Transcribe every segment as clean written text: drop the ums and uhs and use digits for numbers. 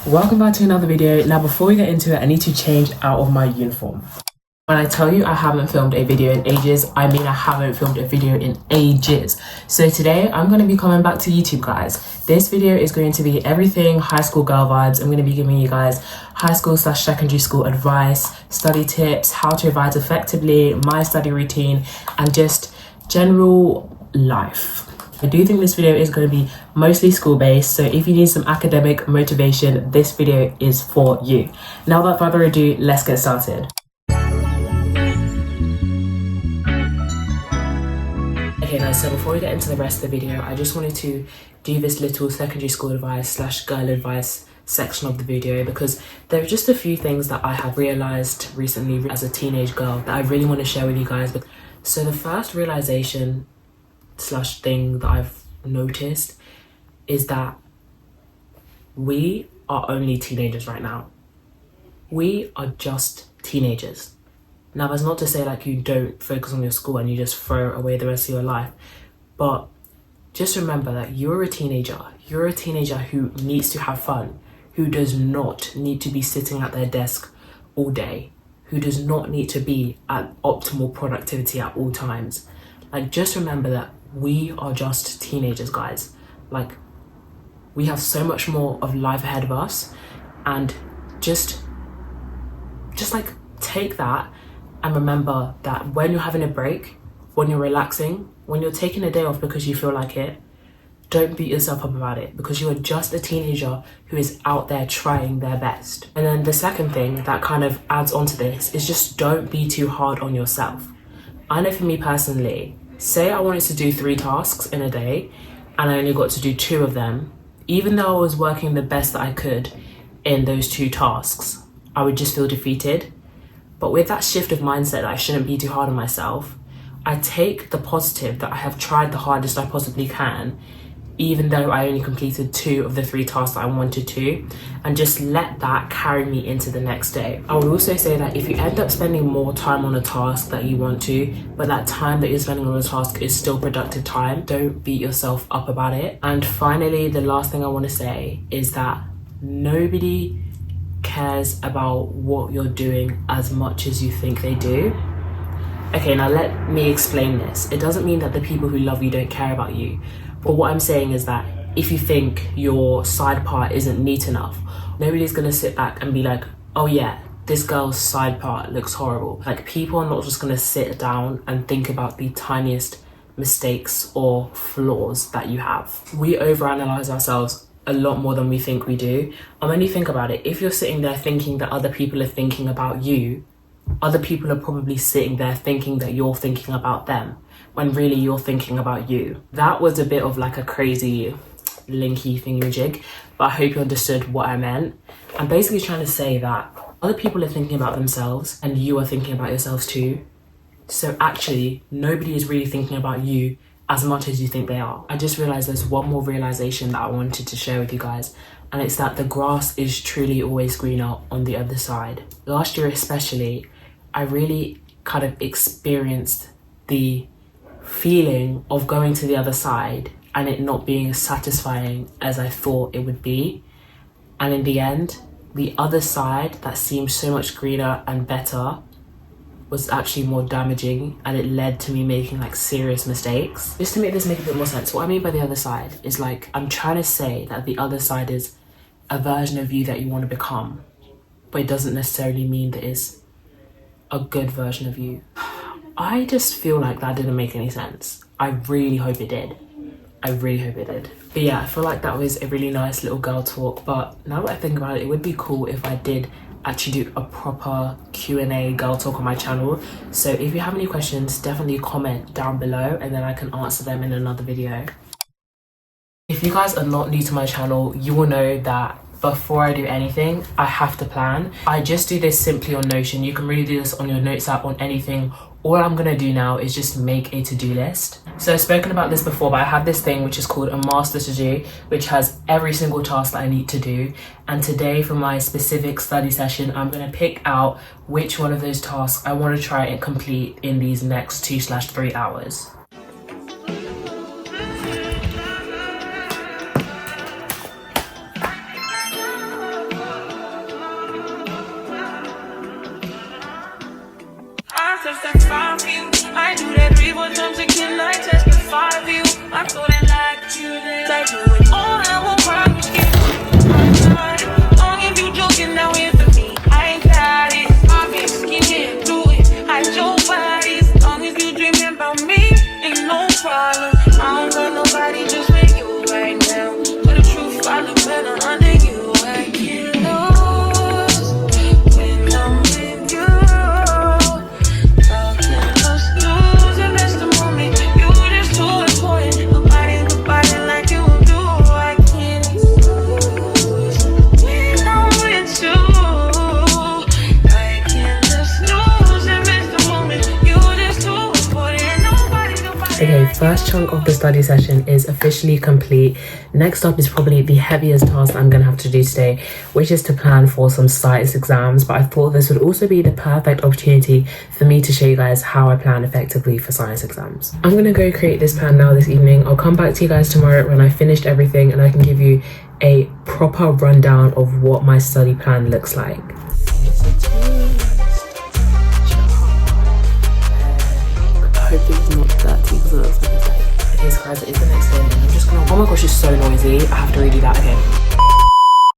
Welcome back to another video. Now before we get into it, I need to change out of my uniform. When I tell you I haven't filmed a video in ages, I mean I haven't filmed a video in ages. So today I'm going to be coming back to YouTube, guys. This video is going to be everything high school girl vibes. I'm going to be giving you guys high school / secondary school advice, study tips, how to revise effectively, my study routine, and just general life. I do think this video is going to be mostly school-based, so if you need some academic motivation, this video is for you. Now without further ado, let's get started. Okay guys, so before we get into the rest of the video, I just wanted to do this little secondary school advice / girl advice section of the video because there are just a few things that I have realised recently as a teenage girl that I really want to share with you guys. So the first realisation / thing that I've noticed is that we are only teenagers right now. We are just teenagers. Now that's not to say like you don't focus on your school and you just throw away the rest of your life, but just remember that you're a teenager. You're a teenager who needs to have fun, who does not need to be sitting at their desk all day, who does not need to be at optimal productivity at all times. Like, just remember that we are just teenagers, guys. Like, we have so much more of life ahead of us, and just like take that and remember that when you're having a break, when you're relaxing, when you're taking a day off because you feel like it, don't beat yourself up about it because you are just a teenager who is out there trying their best. And then the second thing that kind of adds on to this is just don't be too hard on yourself. I know for me personally, say I wanted to do 3 tasks in a day and I only got to do 2 of them, even though I was working the best that I could in those 2 tasks, I would just feel defeated. But with that shift of mindset that I shouldn't be too hard on myself, I take the positive that I have tried the hardest I possibly can, even though I only completed 2 of the 3 tasks that I wanted to, and just let that carry me into the next day. I would also say that if you end up spending more time on a task that you want to, but that time that you're spending on a task is still productive time, don't beat yourself up about it. And finally, the last thing I want to say is that nobody cares about what you're doing as much as you think they do. Okay, now let me explain this. It doesn't mean that the people who love you don't care about you. But what I'm saying is that if you think your side part isn't neat enough, nobody's gonna sit back and be like, oh yeah, this girl's side part looks horrible. Like, people are not just gonna sit down and think about the tiniest mistakes or flaws that you have. We overanalyze ourselves a lot more than we think we do. And when you think about it, if you're sitting there thinking that other people are thinking about you, other people are probably sitting there thinking that you're thinking about them, when really you're thinking about you. That was a bit of like a crazy linky thingamajig, but I hope you understood what I meant. I'm basically trying to say that other people are thinking about themselves and you are thinking about yourselves too. So actually, nobody is really thinking about you as much as you think they are. I just realized there's one more realization that I wanted to share with you guys, and it's that the grass is truly always greener on the other side. Last year especially, I really kind of experienced the feeling of going to the other side and it not being as satisfying as I thought it would be. And in the end, the other side that seemed so much greener and better was actually more damaging, and it led to me making like serious mistakes. Just to make this make a bit more sense, what I mean by the other side is like, I'm trying to say that the other side is a version of you that you want to become, but it doesn't necessarily mean that it's a good version of you. I just feel like that didn't make any sense. I really hope it did. I really hope it did. But yeah, I feel like that was a really nice little girl talk, but now that I think about it, it would be cool if I did actually do a proper Q&A girl talk on my channel. So if you have any questions, definitely comment down below and then I can answer them in another video. If you guys are not new to my channel, you will know that before I do anything, I have to plan. I just do this simply on Notion. You can really do this on your notes app, on anything. All I'm gonna do now is just make a to-do list. So I've spoken about this before, but I have this thing which is called a master to-do, which has every single task that I need to do. And today for my specific study session, I'm gonna pick out which one of those tasks I wanna try and complete in these next 2/3 hours. for terms, can I testify for you? I thought I liked you, like doing all I won't promise you. Long if you joking now here for me, I ain't got it. Obvious, keep getting through it. I your bodies, long as you dreaming about me, ain't no problem. I don't got nobody just with you right now. But the truth, I look better under you. I get lost when I'm with you. How can us lose if it's the moment? You just too important. Nobody like you do. I can't lose when I'm with you. I can't just lose if it's the moment. You just too important. Nobody. Okay, first chunk of the study session is officially complete. Next up is probably the heaviest task that I'm going to have to do today, which is to plan for some science exams. But I thought this would also be the perfect opportunity for me to show you guys how I plan effectively for science exams. I'm going to go create this plan now this evening. I'll come back to you guys tomorrow when I've finished everything and I can give you a proper rundown of what my study plan looks like. I hope it's not dirty because it looks like it's dirty. Okay, so guys, it is the next day and I'm just gonna, oh my gosh, it's so noisy. I have to redo that again.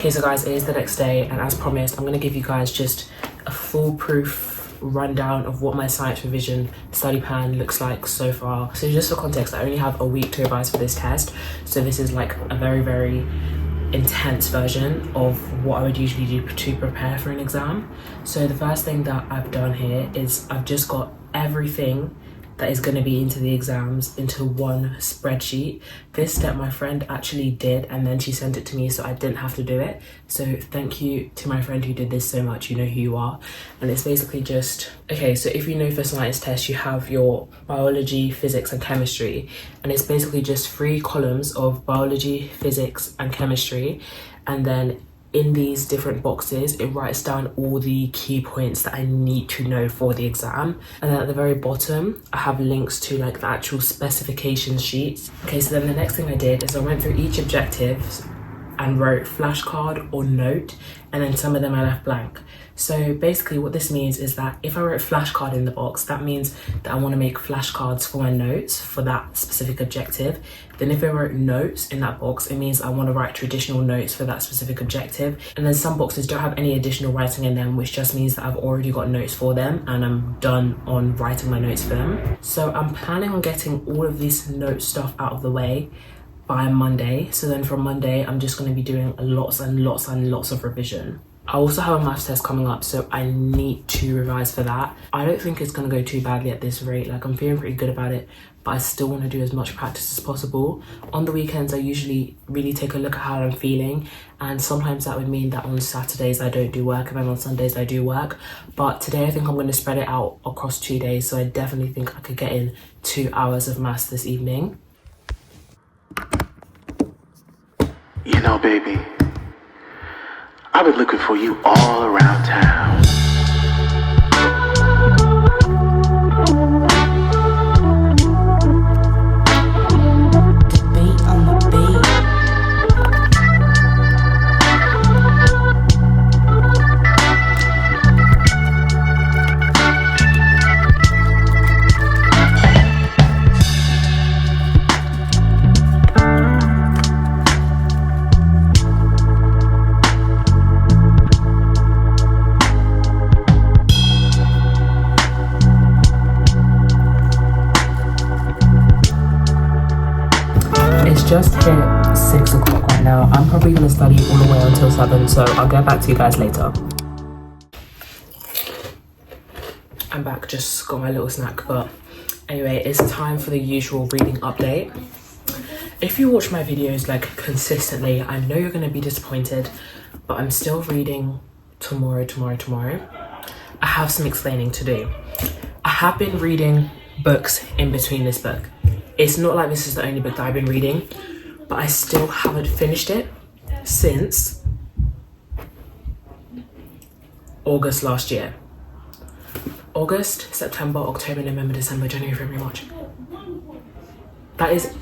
Okay, so guys, it is the next day and as promised, I'm gonna give you guys just a foolproof rundown of what my science revision study plan looks like so far. So just for context, I only have a week to revise for this test. So this is like a very, very intense version of what I would usually do to prepare for an exam. So the first thing that I've done here is I've just got everything that is going to be into the exams into one spreadsheet. This step my friend actually did and then she sent it to me so I didn't have to do it. So thank you to my friend who did this so much. You know who you are. And it's basically just, okay, so if you know for science tests you have your biology, physics and chemistry, and it's basically just 3 columns of biology, physics and chemistry, and then in these different boxes it writes down all the key points that I need to know for the exam. And then at the very bottom I have links to like the actual specification sheets. Okay, so then the next thing I did is I went through each objective and wrote flashcard or note, and then some of them I left blank. So basically what this means is that if I wrote flashcard in the box, that means that I want to make flashcards for my notes for that specific objective. Then if I wrote notes in that box, it means I want to write traditional notes for that specific objective. And then some boxes don't have any additional writing in them, which just means that I've already got notes for them and I'm done on writing my notes for them. So I'm planning on getting all of this note stuff out of the way by Monday. So then from Monday, I'm just going to be doing lots and lots and lots of revision. I also have a maths test coming up, so I need to revise for that. I don't think it's going to go too badly at this rate. Like, I'm feeling pretty good about it, but I still want to do as much practice as possible. On the weekends, I usually really take a look at how I'm feeling, and sometimes that would mean that on Saturdays I don't do work, and then on Sundays I do work. But today I think I'm going to spread it out across 2 days, so I definitely think I could get in 2 hours of maths this evening. You know, baby, I've been looking for you all around town. Beat on the beat. Just hit 6 o'clock right now. I'm probably going to study all the way until 7, so I'll get back to you guys later. I'm back, just got my little snack, but anyway, it's time for the usual reading update. If you watch my videos like consistently, I know you're going to be disappointed, but I'm still reading tomorrow. I have some explaining to do. I have been reading books in between this book. It's not like this is the only book that I've been reading, but I still haven't finished it since August last year. August, September, October, November, December, January, February, March. That is...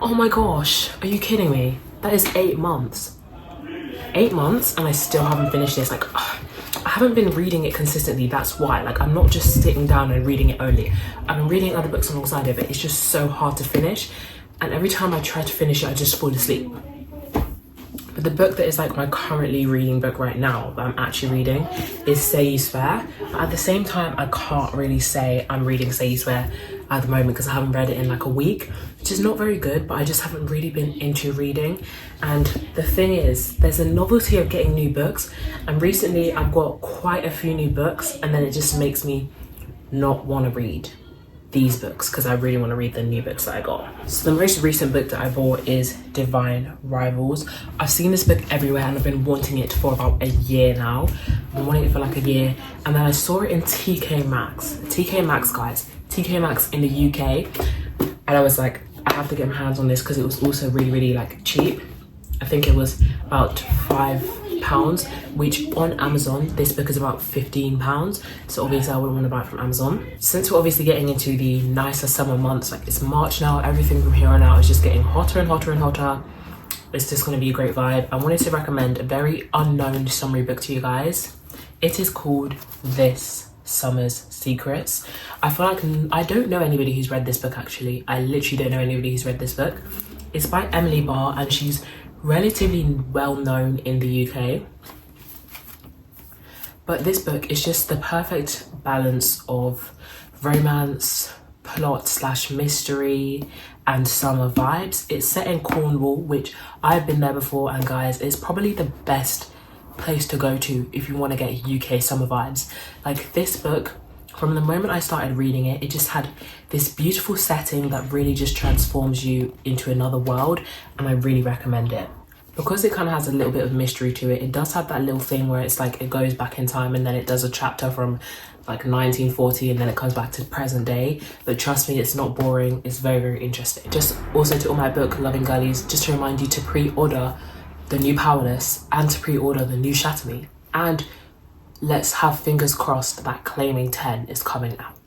Oh my gosh, are you kidding me? That is 8 months. 8 months and I still haven't finished this. Like, I I haven't been reading it consistently, that's why. Like, I'm not just sitting down and reading it only. I've been reading other books alongside it, but it's just so hard to finish. And every time I try to finish it, I just fall asleep. But the book that is like my currently reading book right now, that I'm actually reading, is 𝐒𝐓𝐀𝐌𝐿. But at the same time, I can't really say I'm reading 𝐒𝐓𝐀𝐌𝐿 at the moment because I haven't read it in like a week, which is not very good, but I just haven't really been into reading. And the thing is, there's a novelty of getting new books, and recently I've got quite a few new books, and then it just makes me not want to read these books because I really want to read the new books that I got. So the most recent book that I bought is Divine Rivals. I've seen this book everywhere and I've been wanting it for about a year now. I've been wanting it for like a year, and then I saw it in TK Maxx. TK Maxx, guys. TK Maxx in the UK. And I was like, I have to get my hands on this because it was also really like cheap. I think it was about £5, which on Amazon this book is about £15, so obviously I wouldn't want to buy it from Amazon. Since we're obviously getting into the nicer summer months, like it's March now, everything from here on out is just getting hotter and hotter and hotter. It's just going to be a great vibe. I wanted to recommend a very unknown summary book to you guys. It is called This Summer's Secrets. I feel like I don't know anybody who's read this book actually. I literally don't know anybody who's read this book. It's by Emily Barr and she's relatively well known in the UK. But this book is just the perfect balance of romance, plot / mystery and summer vibes. It's set in Cornwall, which I've been there before, and guys, it's probably the best place to go to if you want to get UK summer vibes. Like this book, from the moment I started reading it, it just had this beautiful setting that really just transforms you into another world, and I really recommend it. Because it kind of has a little bit of mystery to it, it does have that little thing where it's like it goes back in time and then it does a chapter from like 1940 and then it comes back to present day. But trust me, it's not boring, it's very interesting. Just also to all my book loving girlies, just to remind you to pre-order the new Powerless and to pre-order the new Shatter Me. And let's have fingers crossed that Claiming 10 is coming out.